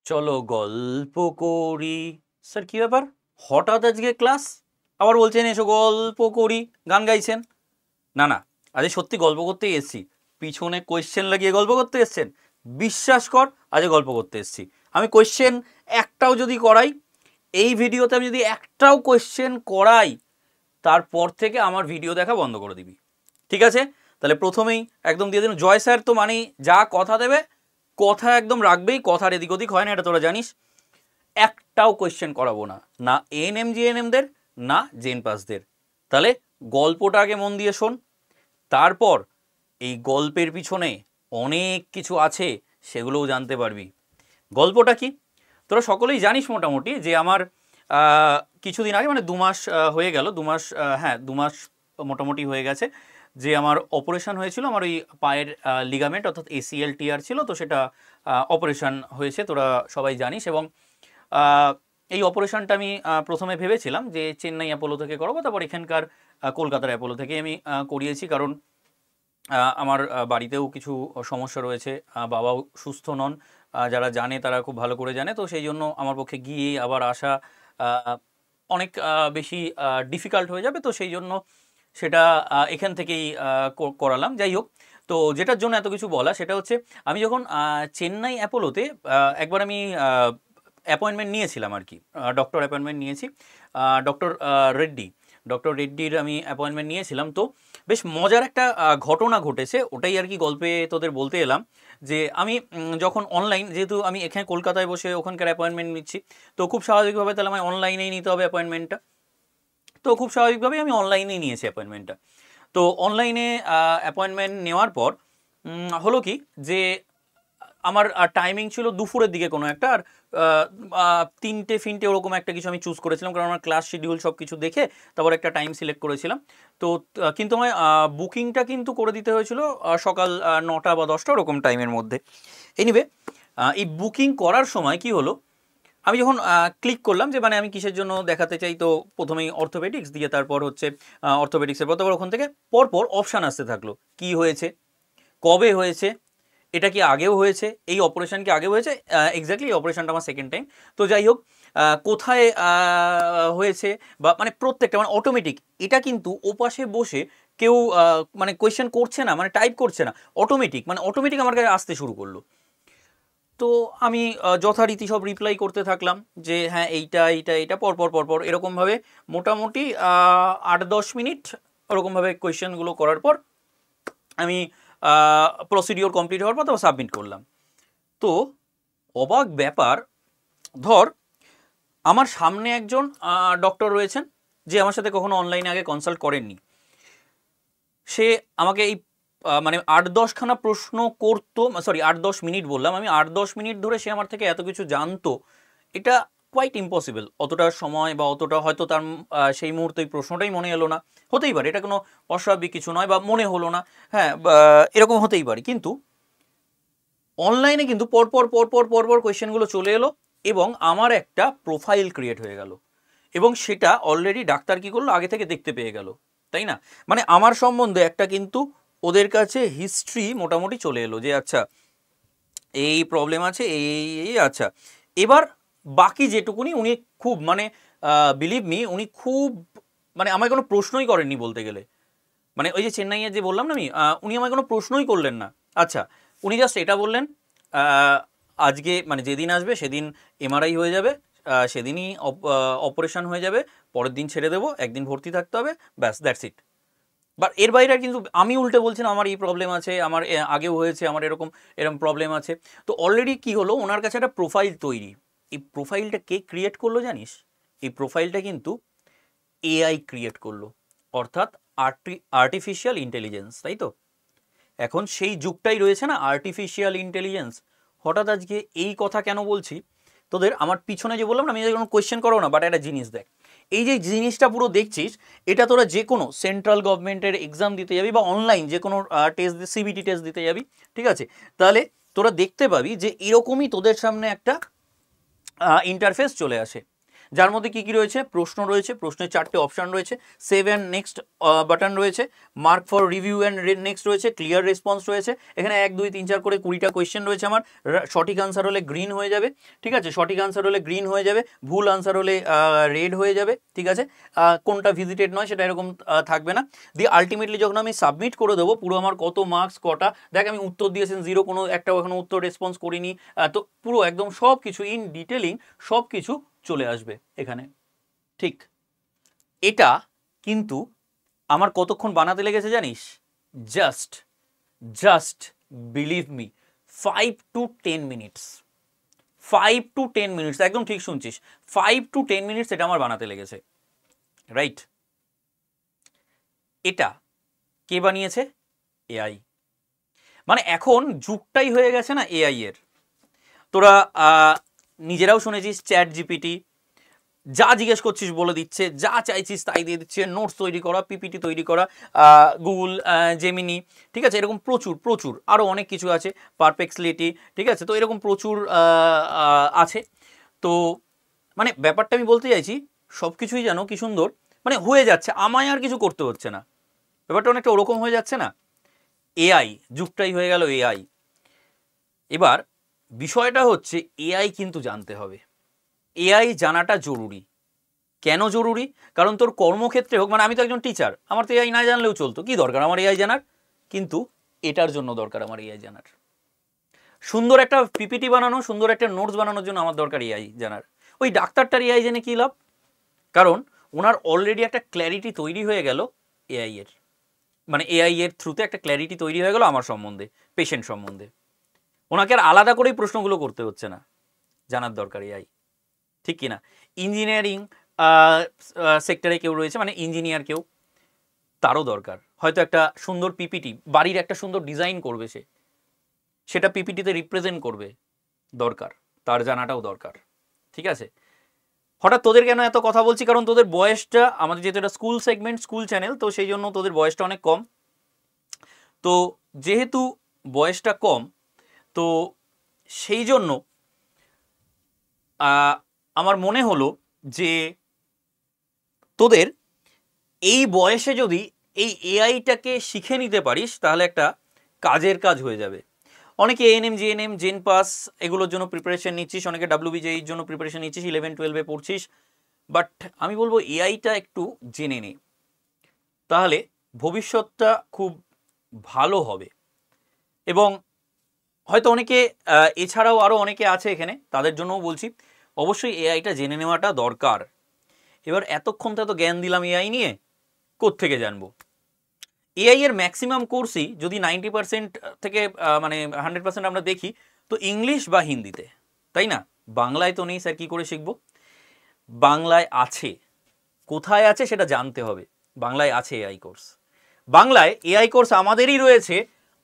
চলো গল্প করি। স্যার কি ব্যাপার, হঠাৎ আজকে ক্লাস? আবার বলছেন এসো গল্প করি, গান গাইছেন? না না, আজ সত্যি গল্প করতেই এসছি। পিছনে কোয়েশ্চেন লাগিয়ে গল্প করতে এসছেন? বিশ্বাস কর, আজ গল্প করতে এসছি। আমি কোয়েশ্চেন একটাও যদি করাই, এই ভিডিওতে আমি যদি একটাও কোয়েশ্চেন করাই, তারপর থেকে আমার ভিডিও দেখা বন্ধ করে দিবি, ঠিক আছে? তাহলে প্রথমেই একদম দিয়ে দিন, জয় স্যার তো মানেই যা কথা দেবে কথা একদম রাখবেই, কথার এদিক ওদিক হয় না, এটা তোরা জানিস। একটাও কোয়েশ্চেন করাবো না, না এএনএম জিএনএমদের, না জেন পাসদের। তাহলে গল্পটা আগে মন দিয়ে শোন, তারপর এই গল্পের পিছনে অনেক কিছু আছে, সেগুলোও জানতে পারবি। গল্পটা কি তোরা সকলেই জানিস মোটামুটি, যে আমার কিছুদিন আগে মানে 2 মাস হয়ে গেল, 2 মাস, হ্যাঁ 2 মাস মোটামুটি হয়ে গেছে, যে আমার অপারেশন হয়েছিল। আমার ওই পায়ের লিগামেন্ট অর্থাৎ এসিএল টিআর ছিল, তো সেটা অপারেশন হয়েছে, তোরা সবাই জানিস। এবং এই অপারেশনটা আমি প্রথমে ভেবেছিলাম যে চেন্নাই অ্যাপোলো থেকে করাবো, তারপর এখানকার কলকাতার অ্যাপোলো থেকে আমি করিয়েছি। কারণ আমার বাড়িতেও কিছু সমস্যা রয়েছে, বাবাও সুস্থ নন, যারা জানে তারা খুব ভালো করে জানে। তো সেই জন্য আমার পক্ষে গিয়ে আবার আসা অনেক বেশি ডিফিকাল্ট হয়ে যাবে, তো সেই জন্য সেটা এখান থেকেই করালাম। যাই হোক, তো যেটার জন্য এত কিছু বলা সেটা হচ্ছে, আমি যখন চেন্নাই অ্যাপোলোতে একবার আমি অ্যাপয়েন্টমেন্ট নিয়েছিলাম আর কি, ডক্টর অ্যাপয়েন্টমেন্ট নিয়েছি, ডক্টর রেড্ডি, ডক্টর রেড্ডির আমি অ্যাপয়েন্টমেন্ট নিয়েছিলাম। তো বেশ মজার একটা ঘটনা ঘটেছে, ওটাই আর কি গল্পে তোদের বলতে এলাম। যে আমি যখন অনলাইন, যেহেতু আমি এখানে কলকাতায় বসে ওখানকার অ্যাপয়েন্টমেন্ট নিচ্ছি, তো খুব স্বাভাবিকভাবে তাহলে আমার অনলাইনেই নিতে হবে অ্যাপয়েন্টমেন্টটা। তো খুব স্বাভাবিকভাবেই আমি অনলাইনেই নিয়েছি অ্যাপয়েন্টমেন্টটা। তো অনলাইনে অ্যাপয়েন্টমেন্ট নেওয়ার পর হলো কি, যে আমার টাইমিং ছিল দুপুরের দিকে কোনো একটা, আর 3টে ফিনটে ওরকম একটা কিছু আমি চুজ করেছিলাম, কারণ আমার ক্লাস শিডিউল সব কিছু দেখে তারপর একটা টাইম সিলেক্ট করেছিলাম। তো কিন্তু আমার বুকিংটা কিন্তু করে দিতে হয়েছিল সকাল 9টা বা 10টা ওরকম টাইমের মধ্যে। এনিওয়ে, এই বুকিং করার সময় কি হলো, আমি যখন ক্লিক করলাম যে মানে আমি কিসের জন্য দেখাতে চাই, তো প্রথমেই অর্থোপেডিক্স দিয়ে, তারপর হচ্ছে অর্থোপেডিক্সের পর তারপর ওখান থেকে পরপর অপশান আসতে থাকলো, কি হয়েছে, কবে হয়েছে, এটা কি আগেও হয়েছে, এই অপারেশন কি আগে হয়েছে, এক্স্যাক্টলি এই অপারেশনটা আমার সেকেন্ড টাইম। তো যাই হোক, কোথায় হয়েছে, বা মানে প্রত্যেকটা মানে অটোমেটিক, এটা কিন্তু ওপাশে বসে কেউ মানে কোয়েশ্চেন করছে না, মানে টাইপ করছে না, অটোমেটিক, মানে অটোমেটিক আমার কাছে আসতে শুরু করলো। তো আমি যথারীতি সব রিপ্লাই করতে থাকলাম, যে হ্যাঁ এইটা এইটা এইটা পরপর পরপর এরকমভাবে মোটামুটি 8-10 মিনিট ওরকমভাবে কোয়েশ্চেনগুলো করার পর আমি প্রসিডিওর কমপ্লিট হওয়ার পর তো সাবমিট করলাম। তো অবাক ব্যাপার, ধর আমার সামনে একজন ডক্টর রয়েছেন, যে আমার সাথে কখনো অনলাইনে আগে কনসাল্ট করেননি। সে আমাকে এই মানে 8-10খানা প্রশ্ন করতো, সরি 8-10 মিনিট বললাম আমি, 8-10 মিনিট ধরে সে আমার থেকে এত কিছু জানতো, এটা কোয়াইট ইম্পসিবল। অতটা সময় বা অতটা হয়তো তার সেই মুহূর্তে ওই প্রশ্নটাই মনে এলো না, হতেই পারে, এটা কোনো অস্বাভাবিক কিছু নয়, বা মনে হলো না, হ্যাঁ এরকম হতেই পারে। কিন্তু অনলাইনে কিন্তু পরপর পরপর পরপর কোয়েশ্চেনগুলো চলে এলো, এবং আমার একটা প্রোফাইল ক্রিয়েট হয়ে গেল, এবং সেটা অলরেডি ডাক্তার কি করলো, আগে থেকে দেখতে পেয়ে গেল, তাই না? মানে আমার সম্বন্ধে একটা কিন্তু ওদের কাছে হিস্ট্রি মোটামুটি চলে এলো, যে আচ্ছা এই প্রবলেম আছে, এই আচ্ছা। এবার বাকি যেটুকুনি উনি খুব মানে বিলিভ মি, উনি খুব মানে আমায় কোনো প্রশ্নই করেননি বলতে গেলে। মানে ওই যে চেন্নাইয়ের যে বললাম না আমি, উনি আমায় কোনো প্রশ্নই করলেন না। আচ্ছা, উনি জাস্ট এটা বললেন, আজকে মানে যেদিন আসবে সেদিন এমআরআই হয়ে যাবে, সেদিনই অপারেশন হয়ে যাবে, পরের দিন ছেড়ে দেবো, একদিন ভর্তি থাকতে হবে, ব্যাস দ্যাটস ইট। বাট এর বাইরে আর কিন্তু আমি উল্টে বলছিলাম আমার এই প্রবলেম আছে, আমার আগেও হয়েছে, আমার এরকম এরকম প্রবলেম আছে। তো অলরেডি কি হলো, ওনার কাছে একটা প্রোফাইল তৈরি। এই প্রোফাইলটা কে ক্রিয়েট করলো জানিস? এই প্রোফাইলটা কিন্তু এআই ক্রিয়েট করলো, অর্থাৎ আর্টিফিশিয়াল ইন্টেলিজেন্স, তাই তো? এখন সেই যুগটাই রয়েছে না, আর্টিফিশিয়াল ইন্টেলিজেন্স। হঠাৎ আজকে এই কথা কেন বলছি তোদের, আমার পিছনে যে বললাম না আমি কোনো কোয়েশ্চেন করো না, বাট একটা জিনিস দেখ, এই যে জিনিসটা পুরো দেখছিস, এটা তোরা যে কোনো সেন্ট্রাল গভর্নমেন্টের এক্সাম দিতে যাবি, বা অনলাইন যে কোনো টেস্ট, সিবিটি টেস্ট দিতে যাবি, ঠিক আছে? তাহলে তোরা দেখতে পাবি যে এরকমই তোদের সামনে একটা ইন্টারফেস চলে আসে, যার মধ্যে কি কি রয়েছে, প্রশ্ন রয়েছে, প্রশ্নের 4টে অপশান রয়েছে, সেভ অ্যান্ড নেক্সট বাটন রয়েছে, mark for review and next রয়েছে, ক্লিয়ার রেসপন্স রয়েছে। এখানে 1 2 3 4 করে 20টা কোয়েশ্চেন রয়েছে আমার। সঠিক আনসার হলে গ্রিন হয়ে যাবে, ঠিক আছে, সঠিক আনসার হলে গ্রিন হয়ে যাবে, ভুল আনসার হলে রেড হয়ে যাবে, ঠিক আছে, কোনটা ভিজিটেড নয় সেটা এরকম থাকবে না। দিয়ে আলটিমেটলি যখন আমি সাবমিট করে দেবো, পুরো আমার কত মার্কস কটা, দেখ আমি উত্তর দিয়েছেন 0, কোনো একটা এখনো উত্তর রেসপন্স করিনি, তো পুরো একদম সব কিছু ইন ডিটেলিং সব কিছু চলে আসবে এখানে। ঠিক, এটা কিন্তু আমার কতক্ষণ বানাতে লেগেছে জানিস? Just believe me 5 to 10 minutes. 5 to 10 minutes, একদম ঠিক শুনছিস, 5 to 10 মিনিটস এটা আমার বানাতে লেগেছে, রাইট। এটা কে বানিয়েছে? এআই। মানে এখন যুগটাই হয়ে গেছে না এআই এর। তোরা নিজেরাও শুনেছিস চ্যাট জিপিটি, যা জিজ্ঞেস করছিস বলে দিচ্ছে, যা চাইছিস তাই দিয়ে দিচ্ছে, নোটস তৈরি করা, পিপিটি তৈরি করা, গুগল জেমিনি, ঠিক আছে, এরকম প্রচুর আরও অনেক কিছু আছে, পারপ্লেক্সিটি, ঠিক আছে, তো এরকম প্রচুর আছে। তো মানে ব্যাপারটা আমি বলতে চাইছি, সব কিছুই যেন কি সুন্দর মানে হয়ে যাচ্ছে, আমায় আর কিছু করতে হচ্ছে না, ব্যাপারটা অনেকটা ওরকম হয়ে যাচ্ছে না। এআই যুগটাই হয়ে গেল এআই। এবার বিষয়টা হচ্ছে এআই কিন্তু জানতে হবে, এআই জানাটা জরুরি। কেন জরুরি? কারণ তোর কর্মক্ষেত্রে হোক, মানে আমি তো একজন টিচার, আমার তো এআই না জানলেও চলতো, কি দরকার আমার এআই জানার? কিন্তু এটার জন্য দরকার আমার এআই জানার। সুন্দর একটা পিপিটি বানানো, সুন্দর একটা নোটস বানানোর জন্য আমার দরকার এআই জানার। ওই ডাক্তারটার এআই জেনে কী লাভ? কারণ ওনার অলরেডি একটা ক্ল্যারিটি তৈরি হয়ে গেল এআই এর, মানে এআই এর থ্রুতে একটা ক্ল্যারিটি তৈরি হয়ে গেল আমার সম্বন্ধে, পেশেন্ট সম্বন্ধে। ওনাকে আর আলাদা করেই প্রশ্নগুলো করতে হচ্ছে না, জানার দরকার এআই, ঠিক কিনা? ইঞ্জিনিয়ারিং সেক্টরে কেউ রয়েছে, মানে ইঞ্জিনিয়ার কেউ, তারও দরকার হয়তো একটা সুন্দর পিপিটি, বাড়ির একটা সুন্দর ডিজাইন করবে সে, সেটা পিপিটিতে রিপ্রেজেন্ট করবে, দরকার, তার জানাটাও দরকার, ঠিক আছে। হঠাৎ তোদের কেন এত কথা বলছি? কারণ তোদের বয়সটা, আমাদের যেহেতু এটা স্কুল সেগমেন্ট, স্কুল চ্যানেল, তো সেই জন্য তোদের বয়সটা অনেক কম। তো যেহেতু বয়সটা কম, তো সেই জন্য আমার মনে হলো যে তোদের এই বয়সে যদি এই এআইটাকে শিখে নিতে পারিস, তাহলে একটা কাজের কাজ হয়ে যাবে। অনেকে এএনএম, জিএনএম, জেন পাস এগুলোর জন্য প্রিপারেশন নিচ্ছিস, অনেকে ডাব্লিউবিজেইর জন্য প্রিপারেশন নিচ্ছিস, 11-12-এ পড়ছিস, বাট আমি বলবো এআইটা একটু জেনে নে, তাহলে ভবিষ্যৎটা খুব ভালো হবে। এবং হয়তো অনেকে এছাড়াও আরও অনেকে আছে এখানে, তাদের জন্যও বলছি, অবশ্যই এআইটা জেনে নেওয়াটা দরকার। এবার এতক্ষণ তো এত জ্ঞান দিলাম এআই নিয়ে, কোত্থেকে জানবো? এআই এর ম্যাক্সিমাম কোর্সই যদি 90% থেকে মানে 100% আমরা দেখি, তো ইংলিশ বা হিন্দিতে, তাই না? বাংলায় তো নেই স্যার, কী করে শিখবো? বাংলায় আছে, কোথায় আছে সেটা জানতে হবে। বাংলায় আছে এআই কোর্স, বাংলায় এআই কোর্স আমাদেরই রয়েছে।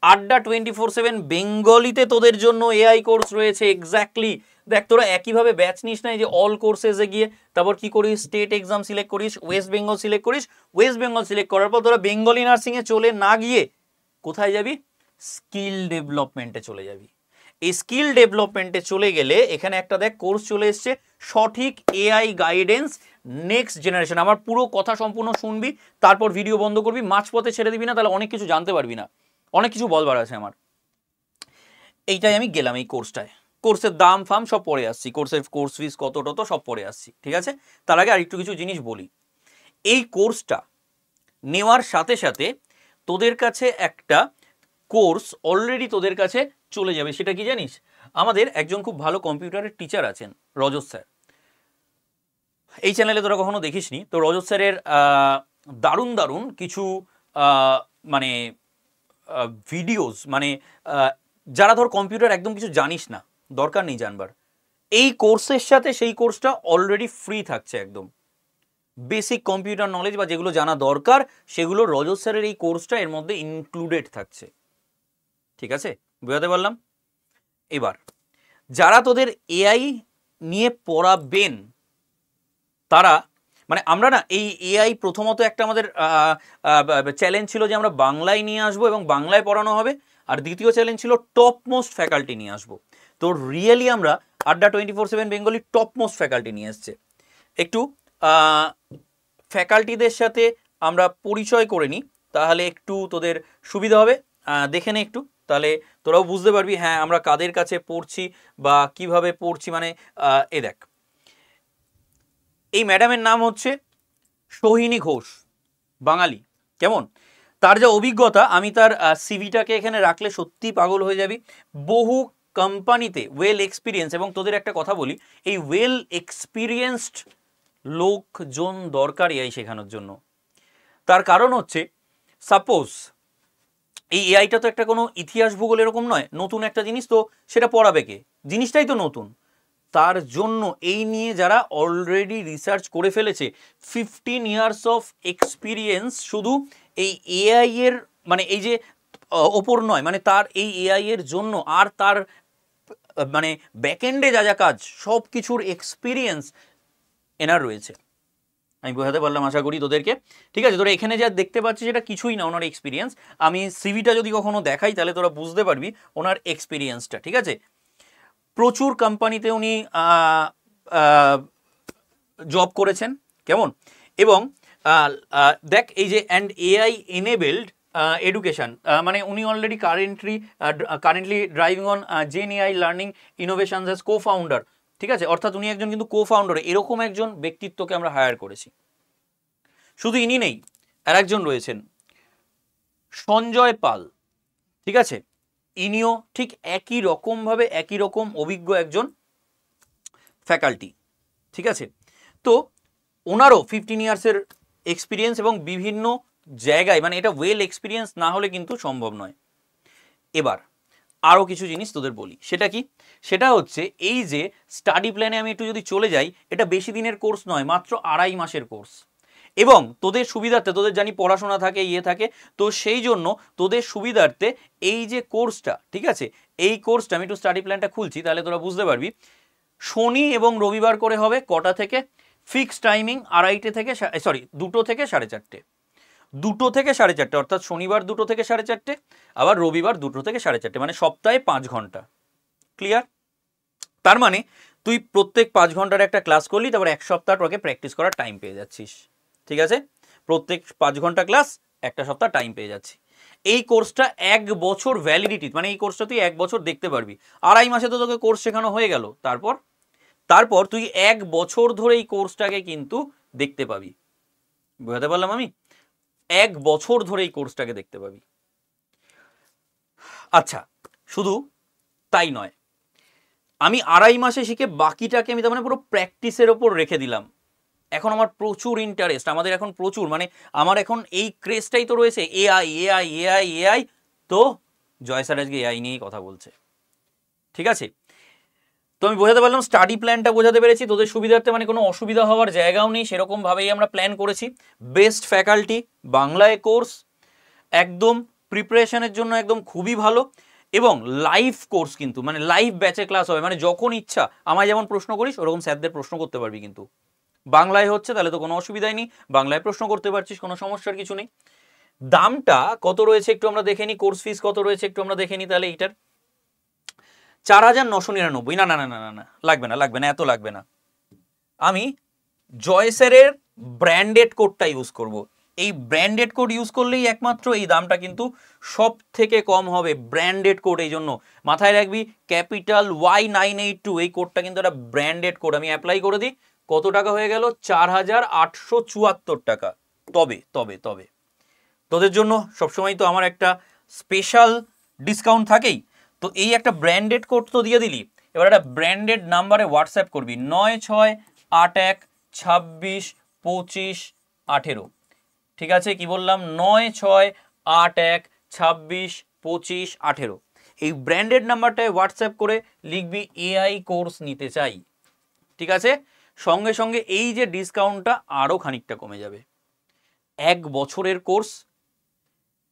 আড্ডা 24/7 বেঙ্গলিতে তোদের জন্য এআই কোর্স রয়েছে, এক্স্যাক্টলি। দেখ, তোরা একইভাবে ব্যাচ নিস না, যে অল কোর্সেসে গিয়ে তারপর কি করিস, স্টেট এক্সাম সিলেক্ট করিস, ওয়েস্ট বেঙ্গল সিলেক্ট করিস, ওয়েস্ট বেঙ্গল সিলেক্ট করার পর তোরা বেঙ্গলি নার্সিংয়ে চলে না গিয়ে কোথায় যাবি? স্কিল ডেভেলপমেন্টে চলে যাবি। এই স্কিল ডেভেলপমেন্টে চলে গেলে এখানে একটা দেখ কোর্স চলে এসছে, সঠিক এআই গাইডেন্স নেক্সট জেনারেশন। আমার পুরো কথা সম্পূর্ণ শুনবি, তারপর ভিডিও বন্ধ করবি, মাঝপথে ছেড়ে দিবি না, তাহলে অনেক কিছু জানতে পারবি না, অনেক কিছু বলবার আছে আমার। এইটাই আমি গেলাম এই কোর্সটায়, কোর্সের দাম ফাম সব পরে আসছি, কোর্সের কোর্স ফিস কত টত সব পরে আসছি, ঠিক আছে। তার আগে আরেকটু কিছু জিনিস বলি। এই কোর্সটা নেওয়ার সাথে সাথে তোদের কাছে একটা কোর্স অলরেডি তোদের কাছে চলে যাবে, সেটা কি জানিস? আমাদের একজন খুব ভালো কম্পিউটারের টিচার আছেন, রজত স্যার। এই চ্যানেলে তোরা কখনো দেখিসনি, তো রজত স্যারের দারুণ দারুণ কিছু মানে ভিডিওস, মানে যারা ধর কম্পিউটার একদম কিছু জানিস না, দরকার নেই জানবার, এই কোর্সের সাথে সেই কোর্সটা অলরেডি ফ্রি থাকছে একদম। বেসিক কম্পিউটার নলেজ বা যেগুলো জানা দরকার সেগুলো রজত স্যারের এই কোর্সটা এর মধ্যে ইনক্লুডেড থাকছে, ঠিক আছে, বুঝাতে পারলাম? এবার যারা তোদের এআই নিয়ে পড়াবেন, তারা মানে আমরা না এই এআই প্রথমত একটা আমাদের চ্যালেঞ্জ ছিল যে আমরা বাংলায় নিয়ে আসবো এবং বাংলায় পড়ানো হবে, আর দ্বিতীয় চ্যালেঞ্জ ছিল টপ মোস্ট ফ্যাকাল্টি নিয়ে আসবো। তো রিয়েলি আমরা আড্ডা 24/7 বেঙ্গলি টপ মোস্ট ফ্যাকাল্টি নিয়ে এসছে। একটু ফ্যাকাল্টিদের সাথে আমরা পরিচয় করে নিই, তাহলে একটু তোদের সুবিধা হবে। দেখে নে একটু, তাহলে তোরাও বুঝতে পারবি হ্যাঁ আমরা কাদের কাছে পড়ছি বা কিভাবে পড়ছি। মানে এ দেখ, এই ম্যাডামের নাম হচ্ছে সোহিনী ঘোষ, বাঙালি। কেমন তার যা অভিজ্ঞতা, আমি তার সিভিটাকে এখানে রাখলে সত্যি পাগল হয়ে যাবি। বহু কোম্পানিতে ওয়েল এক্সপিরিয়েন্স, এবং তোদের একটা কথা বলি, এই ওয়েল এক্সপিরিয়েন্সড লোকজন দরকার এআই শেখানোর জন্য। তার কারণ হচ্ছে, সাপোজ এই এআইটা তো একটা কোনো ইতিহাস ভূগোল এরকম নয়, নতুন একটা জিনিস, তো সেটা পড়াবে কে? জিনিসটাই তো নতুন। তার জন্য এই নিয়ে যারা অলরেডি রিসার্চ করে ফেলেছে, 15 ইয়ার্স অফ এক্সপিরিয়েন্স শুধু এই এআই এর, মানে এই যে ওপর নয়, মানে তার এই এআই এর জন্য, আর তার মানে ব্যাকএন্ডে যা যা কাজ সব কিছুর এক্সপিরিয়েন্স এনার রয়েছে। আমি বোঝাতে পারলাম আশা করি তোদেরকে। ঠিক আছে, তোরা এখানে যা দেখতে পাচ্ছিস সেটা কিছুই না ওনার এক্সপিরিয়েন্স। আমি সিভিটা যদি কখনো দেখাই তাহলে তোরা বুঝতে পারবি ওনার এক্সপিরিয়েন্সটা। ঠিক আছে, প্রচুর কোম্পানিতে উনি জব করেছেন। কেমন, এবং দেখ এই যে অ্যান্ড এআই এনেবেলড এডুকেশন, মানে উনি already currently driving on gen AI learning innovations as co founder. ঠিক আছে, অর্থাৎ উনি একজন কিন্তু কো ফাউন্ডার, এরকম একজন ব্যক্তিত্বকে আমরা হায়ার করেছি। শুধু ইনি নেই, আর একজন রয়েছেন সঞ্জয় পাল। ঠিক আছে, ইনিও ঠিক একই রকমভাবে একই রকম অভিজ্ঞ একজন ফ্যাকাল্টি। ঠিক আছে, তো ওনারও 15 ইয়ার্সের এক্সপিরিয়েন্স, এবং বিভিন্ন জায়গায়, মানে এটা ওয়েল এক্সপিরিয়েন্স না হলে কিন্তু সম্ভব নয়। এবার আরও কিছু জিনিস তোদের বলি, সেটা কি? সেটা হচ্ছে এই যে স্টাডি প্ল্যানে আমি একটু যদি চলে যাই, এটা বেশি দিনের কোর্স নয়, মাত্র 2.5 মাসের কোর্স। এবং তোদের সুবিধার্থে, তোদের জানি পড়াশোনা থাকে, থাকে, তো সেই জন্য তোদের সুবিধার্থে এই যে কোর্সটা, ঠিক আছে, এই কোর্সটা আমি একটু স্টাডি প্ল্যানটা খুলছি, তাহলে তোরা বুঝতে পারবি। শনি এবং রবিবার করে হবে, কটা থেকে? ফিক্সড টাইমিং 2:30 থেকে 2টো থেকে 4:30, 2টো থেকে 4:30, অর্থাৎ শনিবার 2টো থেকে 4:30, আবার রবিবার 2টো থেকে 4:30, মানে সপ্তাহে 5 ঘন্টা। ক্লিয়ার? তার মানে তুই প্রত্যেক 5 ঘন্টার একটা ক্লাস করলি, তারপর এক সপ্তাহ তোকে প্র্যাকটিস করার টাইম পেয়ে যাচ্ছিস। ঠিক আছে, প্রত্যেক 5 ঘন্টা ক্লাস, একটা সপ্তাহ টাইম পেয়ে যাচ্ছি। এই কোর্সটা 1 বছর ভ্যালিডিটি, মানে এই কোর্সটা তুই 1 বছর দেখতে পারবি। 2.5 মাসে তো তোকে কোর্স শেখানো হয়ে গেল, তারপর তুই 1 বছর ধরে এই কোর্সটাকে কিন্তু দেখতে পাবি। বুঝাতে পারলাম আমি? 1 বছর ধরে এই কোর্সটাকে দেখতে পাবি। আচ্ছা, শুধু তাই নয়, আমি 2.5 মাসে শিখে বাকিটাকে আমি তার মানে পুরো প্র্যাকটিসের ওপর রেখে দিলাম। এখন আমার প্রচুর ইন্টারেস্ট, আমাদের এখন প্রচুর, মানে আমার এখন এই ক্রেজটাই তো রয়েছে, এআই এআই এআই এআই। তো জয় স্যার আজকে এআই নিয়েই কথা বলছে। ঠিক আছে, তো আমি বোঝাতে পারলাম, স্টাডি প্ল্যানটা বোঝাতে পেরেছি তোদের সুবিধার্থে, মানে কোনো অসুবিধা হওয়ার জায়গাও নেই, সেরকমভাবেই আমরা প্ল্যান করেছি। বেস্ট ফ্যাকাল্টি, বাংলায় কোর্স, একদম প্রিপারেশনের জন্য একদম খুবই ভালো, এবং লাইভ কোর্স কিন্তু, মানে লাইভ ব্যাচে ক্লাস হবে, মানে যখন ইচ্ছা আমায় যেমন প্রশ্ন করিস ওরকম স্যারদের প্রশ্ন করতে পারবি। কিন্তু বাংলায় হচ্ছে, তাহলে তো কোনো অসুবিধাই নেই, বাংলায় প্রশ্ন করতে পারছিস, কোনো সমস্যার কিছু নেই। দামটা কত রয়েছে একটু আমরা দেখে নিই, কোর্স ফিস কত রয়েছে একটু আমরা দেখে নিই। তাহলে এইটার 4,999। না না না না না, লাগবে না, লাগবে না, এত লাগবে না। আমি জয় স্যারের ব্র্যান্ডেড কোডটা ইউজ করব। এই ব্র্যান্ডেড কোড ইউজ করলেই একমাত্র এই দামটা কিন্তু সব থেকে কম হবে। ব্র্যান্ডেড কোড, এই জন্য মাথায় রাখবি, ক্যাপিটাল Y982, এই কোডটা কিন্তু একটা ব্র্যান্ডেড কোড। আমি অ্যাপ্লাই করে দিই, কত টাকা হয়ে গেল? 4,874 টাকা। তবে তবে তবে তোদের জন্য সবসময় তো আমার একটা স্পেশাল ডিসকাউন্ট থাকেই, তো এই একটা ব্র্যান্ডেড কোড তো দিয়ে দিলি, এবার একটা ব্র্যান্ডেড নাম্বারে হোয়াটসঅ্যাপ করবি, 9681262518। ঠিক আছে, কি বললাম? 9681262518। এই ব্র্যান্ডেড নাম্বারটায় হোয়াটসঅ্যাপ করে লিখবি এআই কোর্স নিতে চাই। ঠিক আছে, সঙ্গে সঙ্গে এই যে ডিসকাউন্টটা আরও খানিকটা কমে যাবে। 1 বছরের কোর্স,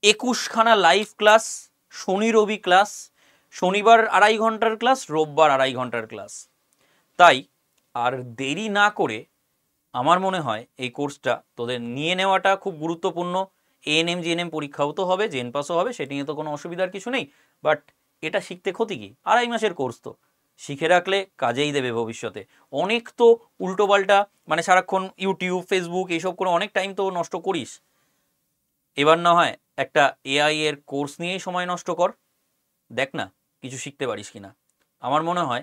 21খানা লাইভ ক্লাস, শনি রবি ক্লাস, শনিবার 2.5 ঘন্টার ক্লাস, রোববার 2.5 ঘন্টার ক্লাস। তাই আর দেরি না করে আমার মনে হয় এই কোর্সটা তোদের নিয়ে নেওয়াটা খুব গুরুত্বপূর্ণ। এএনএম জিএনএম পরীক্ষাও তো হবে, জেন পাসও হবে, সেটি নিয়ে তো কোনো অসুবিধার কিছু নেই। বাট এটা শিখতে ক্ষতি কি? 2.5 মাসের কোর্স তো, শিখে রাখলে কাজেই দেবে ভবিষ্যতে। অনেক তো উল্টোপাল্টা মানে সারাক্ষণ ইউটিউব ফেসবুক এইসব করে অনেক টাইম তো নষ্ট করিস। এবার না হয় একটা এআই এর কোর্স নিয়েই সময় নষ্ট কর, দেখ না কিছু শিখতে পারিস কিনা। আমার মনে হয়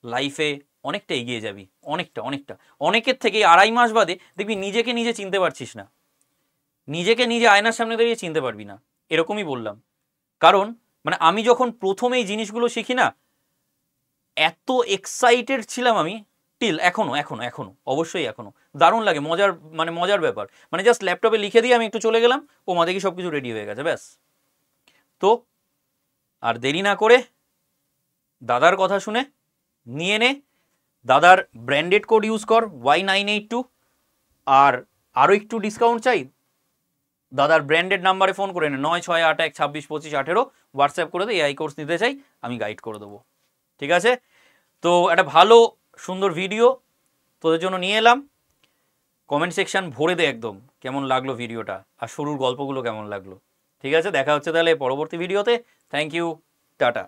লাইফে অনেকটা এগিয়ে যাবি, অনেকটা অনেকটা। অনেকের থেকে 2.5 মাস বাদে দেখবি নিজেকে নিজে চিনতে পারছিস না, নিজেকে নিজে আয়নার সামনে দাঁড়িয়ে চিনতে পারবি না। এরকমই বললাম, কারণ মানে আমি যখন প্রথমে এই জিনিসগুলো শিখি না, এত এক্সাইটেড ছিলাম আমি, টিল এখনো এখনো এখনো অবশ্যই এখনো দারুণ লাগে, মজার মানে মজার ব্যাপার। মানে জাস্ট ল্যাপটপে লিখে দিয়ে আমি একটু চলে গেলাম, ও মা দেখি সব কিছু রেডি হয়ে গেছে, ব্যাস। তো আর দেরি না করে দাদার কথা শুনে নিয়ে নে, দাদার ব্র্যান্ডেড কোড ইউজ কর Y982, আর আরও একটু ডিসকাউন্ট চাই, দাদার ব্র্যান্ডেড নাম্বারে ফোন করে নে 9681262518, হোয়াটসঅ্যাপ করে দে, এআই কোর্স নিতে চাই, আমি গাইড করে দেবো। ঠিক আছে? তো একটা ভালো সুন্দর ভিডিও তোদের জন্য নিয়ে এলাম। কমেন্ট সেকশন ভরে দে একদম কেমন লাগলো ভিডিওটা, আর শুরুর গল্পগুলো কেমন লাগলো। ঠিক আছে, দেখা হচ্ছে তাহলে পরবর্তী ভিডিওতে। Thank you, tata.